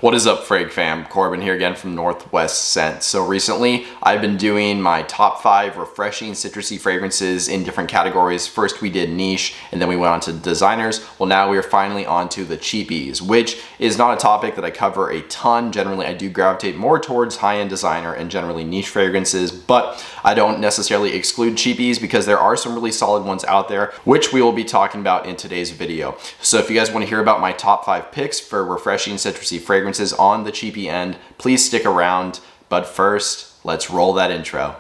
What is up, Frag fam? Corbin here again from Northwest Scent. So recently I've been doing my top 5 refreshing citrusy fragrances in different categories. First we did niche and then we went on to designers. Well, now we are finally on to the cheapies, which is not a topic that I cover a ton. Generally I do gravitate more towards high-end designer and generally niche fragrances, but I don't necessarily exclude cheapies because there are some really solid ones out there, which we will be talking about in today's video. So if you guys want to hear about my top 5 picks for refreshing citrusy fragrances on the cheapie end, please stick around. But first, let's roll that intro.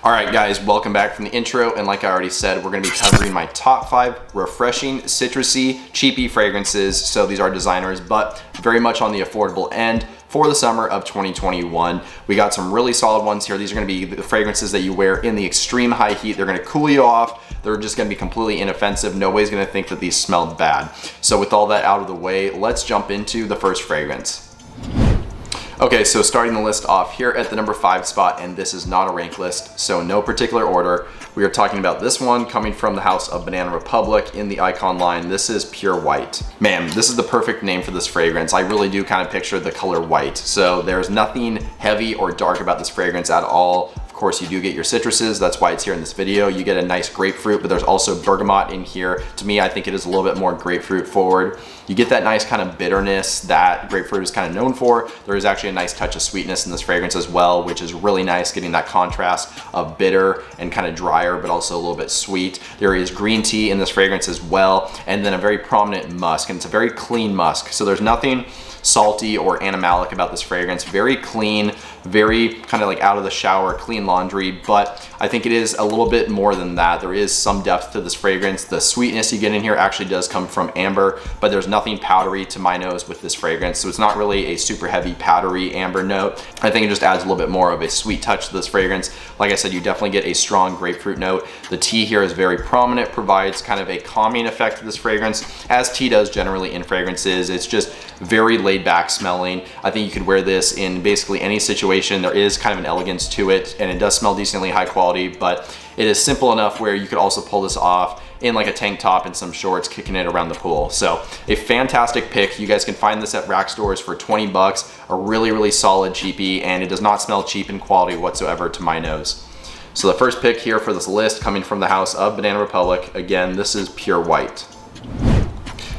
Alright guys, welcome back from the intro, and like I already said, we're going to be covering my top 5 refreshing citrusy cheapie fragrances. So these are designers, but very much on the affordable end for the summer of 2021. We got some really solid ones here. These are going to be the fragrances that you wear in the extreme high heat. They're going to cool you off. They're just going to be completely inoffensive. Nobody's going to think that these smell bad. So with all that out of the way, let's jump into the first fragrance. Okay, so starting the list off here at the number 5 spot, and this is not a rank list, so no particular order. We are talking about this one coming from the house of Banana Republic in the Icon line. This is Pure White. Man, this is the perfect name for this fragrance. I really do kind of picture the color white. So there's nothing heavy or dark about this fragrance at all. Of course, you do get your citruses. That's why it's here in this video. You get a nice grapefruit, but there's also bergamot in here. To me, I think it is a little bit more grapefruit forward. You get that nice kind of bitterness that grapefruit is kind of known for. There is actually a nice touch of sweetness in this fragrance as well, which is really nice, getting that contrast of bitter and kind of drier, but also a little bit sweet. There is green tea in this fragrance as well, and then a very prominent musk, and it's a very clean musk. So there's nothing salty or animalic about this fragrance. Very clean, very kind of like out of the shower, clean laundry, but I think it is a little bit more than that. There is some depth to this fragrance. The sweetness you get in here actually does come from amber, but there's nothing powdery to my nose with this fragrance, so it's not really a super heavy powdery amber note. I think it just adds a little bit more of a sweet touch to this fragrance. Like I said, you definitely get a strong grapefruit note. The tea here is very prominent, provides kind of a calming effect to this fragrance, as tea does generally in fragrances. It's just very laid back smelling. I think you could wear this in basically any situation. There is kind of an elegance to it, and it does smell decently high quality, but it is simple enough where you could also pull this off in like a tank top and some shorts, kicking it around the pool. So a fantastic pick. You guys can find this at rack stores for 20 bucks, a really solid cheapie, and it does not smell cheap in quality whatsoever to my nose. So the first pick here for this list, coming from the house of Banana Republic, again, this is Pure White.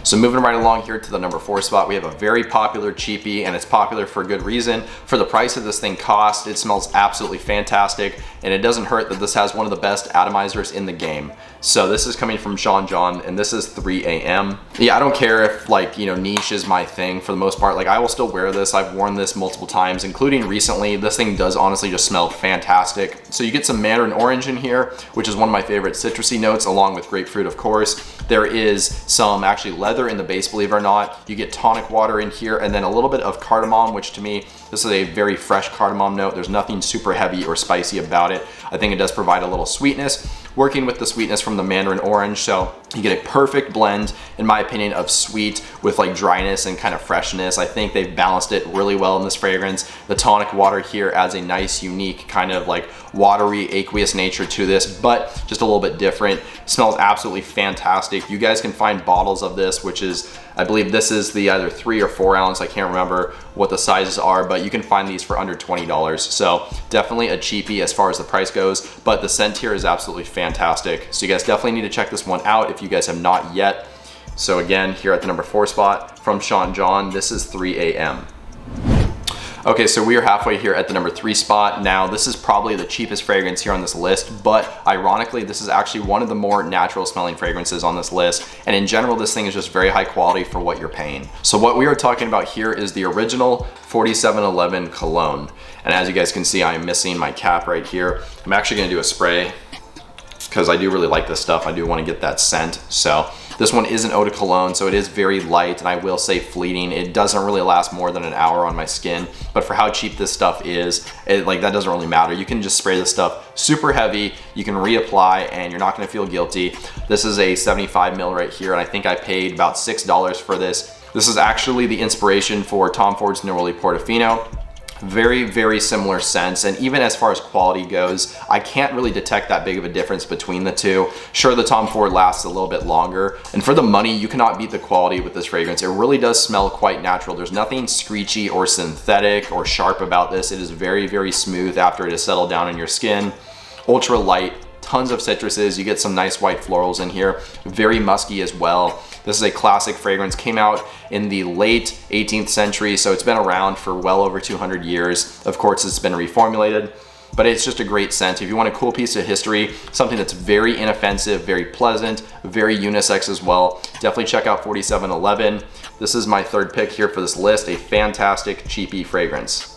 So moving right along here to the number 4 spot, we have a very popular cheapie, and it's popular for good reason. For the price that this thing costs, it smells absolutely fantastic, and it doesn't hurt that this has one of the best atomizers in the game. So this is coming from Sean John, and this is 3 AM. Yeah, I don't care if, like, you know, niche is my thing for the most part. Like, I will still wear this. I've worn this multiple times, including recently. This thing does honestly just smell fantastic. So you get some mandarin orange in here, which is one of my favorite citrusy notes, along with grapefruit, of course. There is some actually leather in the base, believe it or not. You get tonic water in here, and then a little bit of cardamom, which to me, this is a very fresh cardamom note. There's nothing super heavy or spicy about it. I think it does provide a little sweetness, working with the sweetness from the mandarin orange. So you get a perfect blend, in my opinion, of sweet with like dryness and kind of freshness. I think they've balanced it really well in this fragrance. The tonic water here adds a nice, unique kind of like watery, aqueous nature to this, but just a little bit different. Smells absolutely fantastic. You guys can find bottles of this, which is, I believe this is the either 3 or 4 ounce. I can't remember what the sizes are, but you can find these for under $20. So definitely a cheapie as far as the price goes, but the scent here is absolutely fantastic. So you guys definitely need to check this one out if you guys have not yet. So again, here at the number 4 spot from Sean John, this is 3 AM. Okay, so we are halfway here at the number 3 spot. Now, this is probably the cheapest fragrance here on this list, but ironically, this is actually one of the more natural smelling fragrances on this list. And in general, this thing is just very high quality for what you're paying. So what we are talking about here is the original 4711 cologne. And as you guys can see, I'm missing my cap right here. I'm actually gonna do a spray because I do really like this stuff. I do wanna get that scent. So this one is an eau de cologne, so it is very light, and I will say fleeting. It doesn't really last more than an hour on my skin, but for how cheap this stuff is, like that doesn't really matter. You can just spray this stuff super heavy, you can reapply, and you're not gonna feel guilty. This is a 75 ml right here, and I think I paid about $6 for this. This is actually the inspiration for Tom Ford's Neroli Portofino. very, very similar scents. And even as far as quality goes, I can't really detect that big of a difference between the two. Sure, the Tom Ford lasts a little bit longer, and for the money, you cannot beat the quality with this fragrance. It really does smell quite natural. There's nothing screechy or synthetic or sharp about this. It is very, very smooth after it has settled down in your skin. Ultra light, tons of citruses. You get some nice white florals in here. Very musky as well. This is a classic fragrance, came out in the late 18th century, so it's been around for well over 200 years. Of course, it's been reformulated, but it's just a great scent. If you want a cool piece of history, something that's very inoffensive, very pleasant, very unisex as well, definitely check out 4711. This is my third pick here for this list, a fantastic cheapie fragrance.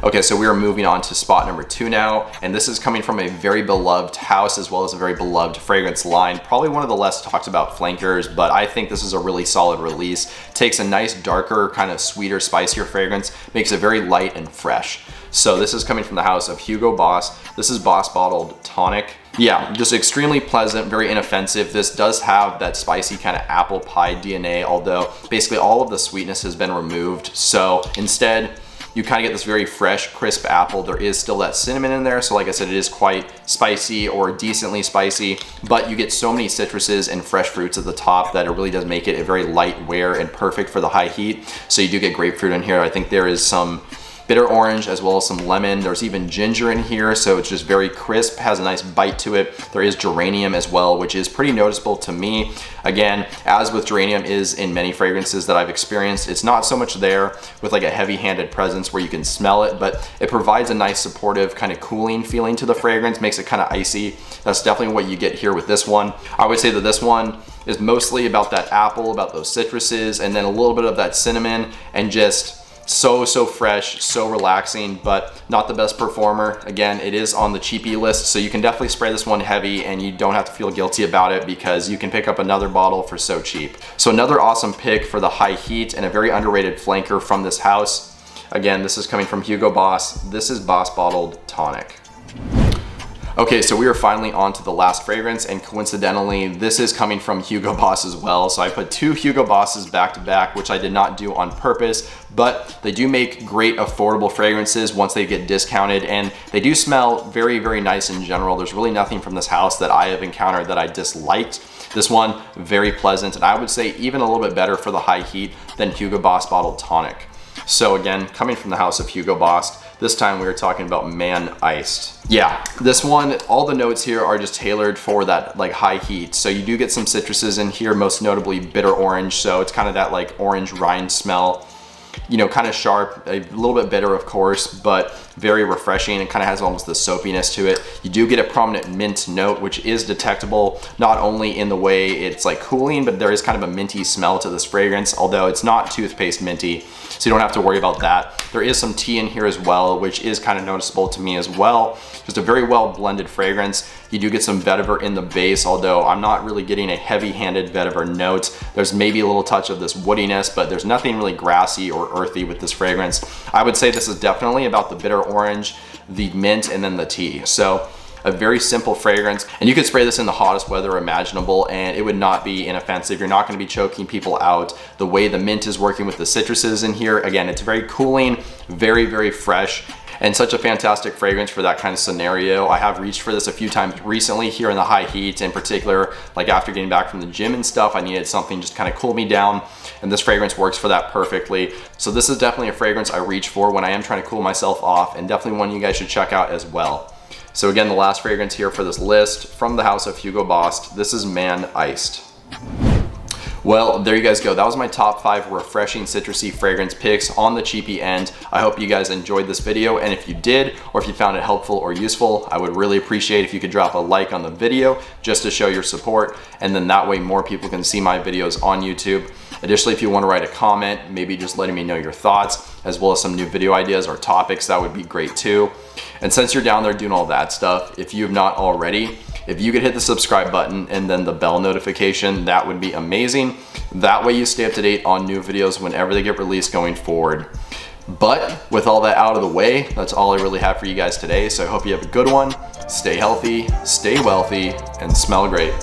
Okay, so we are moving on to spot number 2 now, and this is coming from a very beloved house as well as a very beloved fragrance line. Probably one of the less talked about flankers, but I think this is a really solid release. Takes a nice darker, kind of sweeter, spicier fragrance, makes it very light and fresh. So this is coming from the house of Hugo Boss. This is Boss Bottled Tonic. Yeah, just extremely pleasant, very inoffensive. This does have that spicy kind of apple pie DNA, although basically all of the sweetness has been removed. So instead, you kind of get this very fresh, crisp apple. There is still that cinnamon in there, so like I said, it is quite spicy or decently spicy, but you get so many citruses and fresh fruits at the top that it really does make it a very light wear and perfect for the high heat. So you do get grapefruit in here. I think there is some bitter orange as well as some lemon. There's even ginger in here, so it's just very crisp, has a nice bite to it. There is geranium as well, which is pretty noticeable to me. Again, as with geranium is in many fragrances that I've experienced, it's not so much there with like a heavy-handed presence where you can smell it, but it provides a nice supportive kind of cooling feeling to the fragrance, makes it kind of icy. That's definitely what you get here with this one. I would say that this one is mostly about that apple, about those citruses, and then a little bit of that cinnamon, and just so fresh, so relaxing, but not the best performer. Again, it is on the cheapie list, so you can definitely spray this one heavy and you don't have to feel guilty about it because you can pick up another bottle for so cheap. So another awesome pick for the high heat and a very underrated flanker from this house. Again, this is coming from Hugo Boss. This is Boss Bottled Tonic. Okay, so we are finally on to the last fragrance, and coincidentally, this is coming from Hugo Boss as well. So I put 2 Hugo Bosses back to back, which I did not do on purpose, but they do make great affordable fragrances once they get discounted, and they do smell very, very nice in general. There's really nothing from this house that I have encountered that I disliked. This one, very pleasant, and I would say even a little bit better for the high heat than Hugo Boss Bottled Tonic. So again, coming from the house of Hugo Boss, this time we were talking about Man Iced. Yeah, this one, all the notes here are just tailored for that like high heat. So you do get some citruses in here, most notably bitter orange. So it's kind of that like orange rind smell, you know, kind of sharp, a little bit bitter of course, but very refreshing. It kind of has almost the soapiness to it. You do get a prominent mint note, which is detectable not only in the way it's like cooling, but there is kind of a minty smell to this fragrance, although it's not toothpaste minty, so you don't have to worry about that. There is some tea in here as well, which is kind of noticeable to me as well. Just a very well blended fragrance. You do get some vetiver in the base, although I'm not really getting a heavy-handed vetiver note. There's maybe a little touch of this woodiness, but there's nothing really grassy or earthy with this fragrance. I would say this is definitely about the bitter orange, the mint, and then the tea. So a very simple fragrance, and you could spray this in the hottest weather imaginable and it would not be inoffensive. You're not going to be choking people out. The way the mint is working with the citruses in here, again, it's very cooling, very, very fresh, and such a fantastic fragrance for that kind of scenario. I have reached for this a few times recently here in the high heat, in particular, like after getting back from the gym and stuff, I needed something just kind of cool me down, and this fragrance works for that perfectly. So this is definitely a fragrance I reach for when I am trying to cool myself off, and definitely one you guys should check out as well. So again, the last fragrance here for this list from the house of Hugo Boss, this is Man Iced. Well, there you guys go. That was my top 5 refreshing citrusy fragrance picks on the cheapie end. I hope you guys enjoyed this video, and if you did, or if you found it helpful or useful, I would really appreciate if you could drop a like on the video just to show your support, and then that way more people can see my videos on YouTube. Additionally, if you want to write a comment, maybe just letting me know your thoughts, as well as some new video ideas or topics, that would be great too. And since you're down there doing all that stuff, if you have not already, if you could hit the subscribe button and then the bell notification, that would be amazing. That way you stay up to date on new videos whenever they get released going forward. But with all that out of the way, that's all I really have for you guys today. So I hope you have a good one. Stay healthy, stay wealthy, and smell great.